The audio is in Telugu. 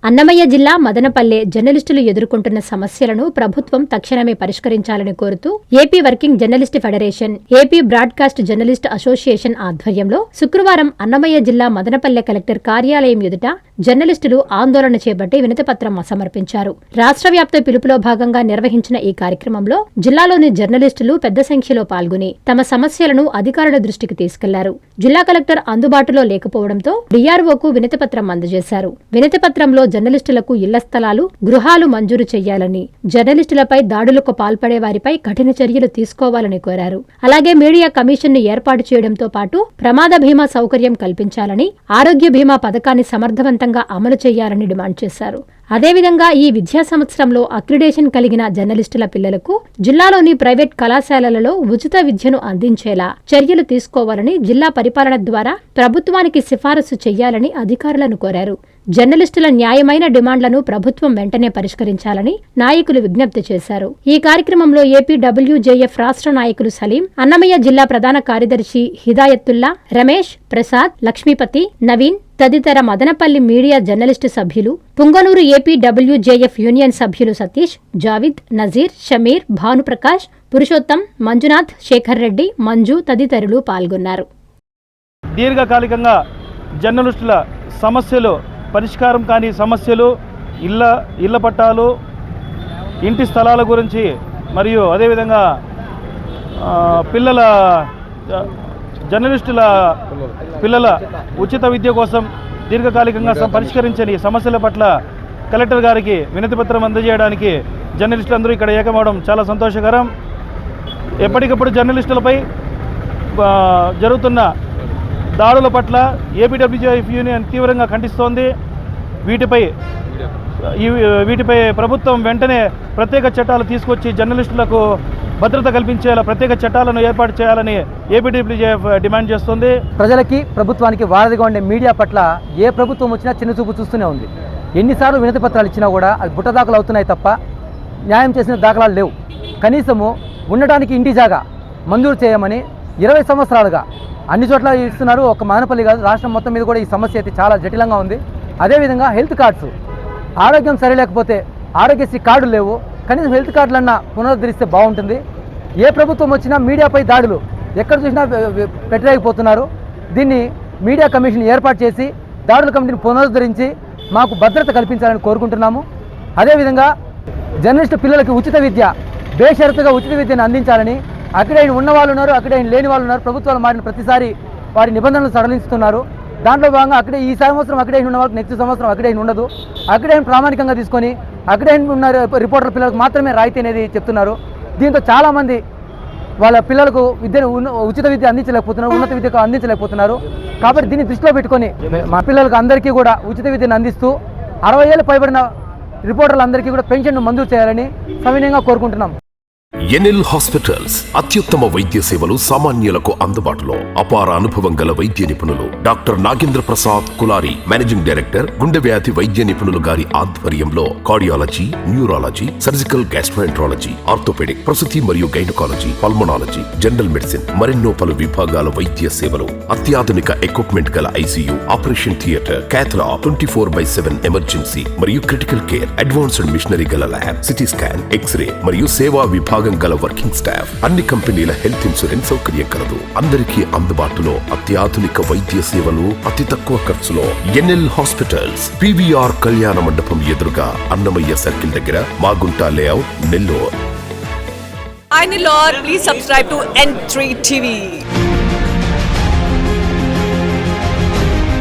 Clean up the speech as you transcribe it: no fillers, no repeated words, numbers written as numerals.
అన్నమయ్య జిల్లా మదనపల్లె జర్నలిస్టులు ఎదుర్కొంటున్న సమస్యలను ప్రభుత్వం తక్షణమే పరిష్కరించాలని కోరుతూ AP working journalist federation, AP broadcast journalist association ఆధ్వర్యంలో శుక్రవారం అన్నమయ్య జిల్లా మదనపల్లె కలెక్టర్ కార్యాలయం ఎదుట జర్నలిస్టులు ఆందోళన చేపట్టి వినతిపత్రం సమర్పించారు. రాష్ట్ర వ్యాప్త పిలుపులో భాగంగా నిర్వహించిన ఈ కార్యక్రమంలో జిల్లాలోని జర్నలిస్టులు పెద్ద సంఖ్యలో పాల్గొని తమ సమస్యలను అధికారుల దృష్టికి తీసుకెళ్లారు. జిల్లా కలెక్టర్ అందుబాటులో లేకపోవడంతో డీఆర్ఓకు వినతిపత్రం అందజేశారు. వినతిపత్రంలో జర్నలిస్టులకు ఇళ్ల స్థలాలు, గృహాలు మంజూరు చేయాలని, జర్నలిస్టులపై దాడులకు పాల్పడే వారిపై కఠిన చర్యలు తీసుకోవాలని కోరారు. అలాగే మీడియా కమిషన్ను ఏర్పాటు చేయడంతో పాటు ప్రమాద బీమా సౌకర్యం కల్పించాలని, ఆరోగ్య బీమా పథకాన్ని సమర్థవంతంగా అమలు చేయాలని డిమాండ్ చేశారు. అదేవిధంగా ఈ విద్యా సంవత్సరంలో అక్రిడేషన్ కలిగిన జర్నలిస్టుల పిల్లలకు జిల్లాలోని ప్రైవేట్ కళాశాలలలో ఉచిత విద్యను అందించేలా చర్యలు తీసుకోవాలని జిల్లా పరిపాలన ద్వారా ప్రభుత్వానికి సిఫారసు చేయాలని అధికారులను కోరారు. జర్నలిస్టుల న్యాయమైన డిమాండ్లను ప్రభుత్వం వెంటనే పరిష్కరించాలని నాయకులు విజ్ఞప్తి చేశారు. ఈ కార్యక్రమంలో ఏపీడబ్ల్యూజేఎఫ్ రాష్ట్ర నాయకులు సలీం, అన్నమయ్య జిల్లా ప్రధాన కార్యదర్శి హిదాయత్తుల్లా, రమేష్, ప్రసాద్, లక్ష్మీపతి, నవీన్ తదితర మదనపల్లి మీడియా జర్నలిస్టు సభ్యులు, పుంగనూరు ఏపీడబ్ల్యూజేఎఫ్ యూనియన్ సభ్యులు సతీష్, జావిద్, నజీర్, షమీర్, భానుప్రకాష్, పురుషోత్తం, మంజునాథ్, శేఖర్ రెడ్డి, మంజు తదితరులు పాల్గొన్నారు. దీర్ఘకాలికంగా జర్నలిస్టుల సమస్యలు పరిష్కారం కాని సమస్యలు, ఇళ్ల పట్టాలు, ఇంటి స్థలాల గురించి మరియు అదేవిధంగా జర్నలిస్టుల పిల్లల ఉచిత విద్య కోసం దీర్ఘకాలికంగా పరిష్కరించని సమస్యల పట్ల కలెక్టర్ గారికి వినతిపత్రం అందజేయడానికి జర్నలిస్టులు అందరూ ఇక్కడ ఏకమవడం చాలా సంతోషకరం. ఎప్పటికప్పుడు జర్నలిస్టులపై జరుగుతున్న దాడుల పట్ల ఏపీడబ్ల్యూజేఎఫ్ యూనియన్ తీవ్రంగా ఖండిస్తోంది. వీటిపై ప్రభుత్వం వెంటనే ప్రత్యేక చట్టాలు తీసుకొచ్చి జర్నలిస్టులకు భద్రత కల్పించేలా ప్రత్యేక చట్టాలను ఏర్పాటు చేయాలని ఏపీడబ్ల్యూజేఎఫ్ డిమాండ్ చేస్తుంది. ప్రజలకి ప్రభుత్వానికి వారధిగా ఉండే మీడియా పట్ల ఏ ప్రభుత్వం వచ్చినా చిన్నచూపు చూస్తూనే ఉంది. ఎన్నిసార్లు వినతి పత్రాలు ఇచ్చినా కూడా అది బుట్టదాఖలు అవుతున్నాయి తప్ప న్యాయం చేసిన దాఖలాలు లేవు. కనీసము ఉండటానికి ఇంటి జాగా మంజూరు చేయమని 20 సంవత్సరాలుగా అన్ని చోట్ల ఇస్తున్నారు. ఒక మదనపల్లి కాదు, రాష్ట్రం మొత్తం మీద కూడా ఈ సమస్య అయితే చాలా జటిలంగా ఉంది. అదేవిధంగా హెల్త్ కార్డ్స్, ఆరోగ్యం సరిలేకపోతే ఆరోగ్యశ్రీ కార్డులు లేవు. కనీసం హెల్త్ కార్డులన్నా పునరుద్ధరిస్తే బాగుంటుంది. ఏ ప్రభుత్వం వచ్చినా మీడియాపై దాడులు ఎక్కడ చూసినా పెట్టలేకపోతున్నారు. దీన్ని మీడియా కమిషన్ ఏర్పాటు చేసి దాడుల కమిటీని పునరుద్ధరించి మాకు భద్రత కల్పించాలని కోరుకుంటున్నాము. అదేవిధంగా జర్నలిస్టు పిల్లలకి ఉచిత విద్య, బేషరతుగా ఉచిత విద్యను అందించాలని, అక్కడైన ఉన్న వాళ్ళు ఉన్నారు, అక్కడైన లేని వాళ్ళు ఉన్నారు. ప్రభుత్వాలు మారిన ప్రతిసారి వారి నిబంధనలు సడలిస్తున్నారు. దాంట్లో భాగంగా అక్కడే ఈ సంవత్సరం అక్కడైన ఉన్న వాళ్ళకి నెక్స్ట్ సంవత్సరం అక్కడైన ఉండదు. అక్కడైన ప్రామాణికంగా తీసుకొని అక్కడైన ఉన్న రిపోర్టర్ పిల్లలకు మాత్రమే రాయితీ అనేది చెప్తున్నారు. దీంతో చాలామంది వాళ్ళ పిల్లలకు ఉచిత విద్య అందించలేకపోతున్నారు, ఉన్నత విద్యకు అందించలేకపోతున్నారు. కాబట్టి దీన్ని దృష్టిలో పెట్టుకొని మా పిల్లలకు అందరికీ కూడా ఉచిత విద్యను అందిస్తూ 60 ఏళ్ళు పైబడిన రిపోర్టర్లందరికీ కూడా పెన్షన్ను మంజూరు చేయాలని సవినయంగా కోరుకుంటున్నాం. ఎన్ఎల్ హాస్పిటల్స్ అత్యుత్తమ వైద్య సేవలు సామాన్యులకు అందుబాటులో. అపార అనుభవం గల వైద్య నిపుణులు doctor Nagendra Prasad Kulari, managing director, గుండె వ్యాధి వైద్య నిపుణులు గారి ఆధ్వర్యంలో cardiology, neurology, surgical gastroenterology, orthopaedic, ప్రసూతి మరియు గైనకాలజీ, పల్మనాలజీ, జనరల్ మెడిసిన్ మరెన్నో పలు విభాగాల వైద్య సేవలు. అత్యాధునిక ఎక్విప్మెంట్ గల ఐసీయూ, ఆపరేషన్ థియేటర్, క్యాథ్లా, 24/7 ఎమర్జెన్సీ మరియు క్రిటికల్ కేర్, అడ్వాన్స్డ్ మిషనరీ గల ల్యాబ్, సిటీ స్కాన్, ఎక్స్రే మరియు సేవా విభాగం గల వర్కింగ్ స్టాఫ్. అన్ని కంపెనీల హెల్త్ ఇన్సూరెన్స్ సౌకర్యం కలదు. అందరికీ అందుబాటులో అత్యాధునిక వైద్య సేవలు అతి తక్కువ ఖర్చులో. ఎన్ఎల్ హాస్పిటల్స్, పీవీఆర్ కళ్యాణ మండపం ఎదురుగా, అన్నమయ్య సర్కిల్ దగ్గర, Magunta layout, Nellore. Please subscribe to N3 TV.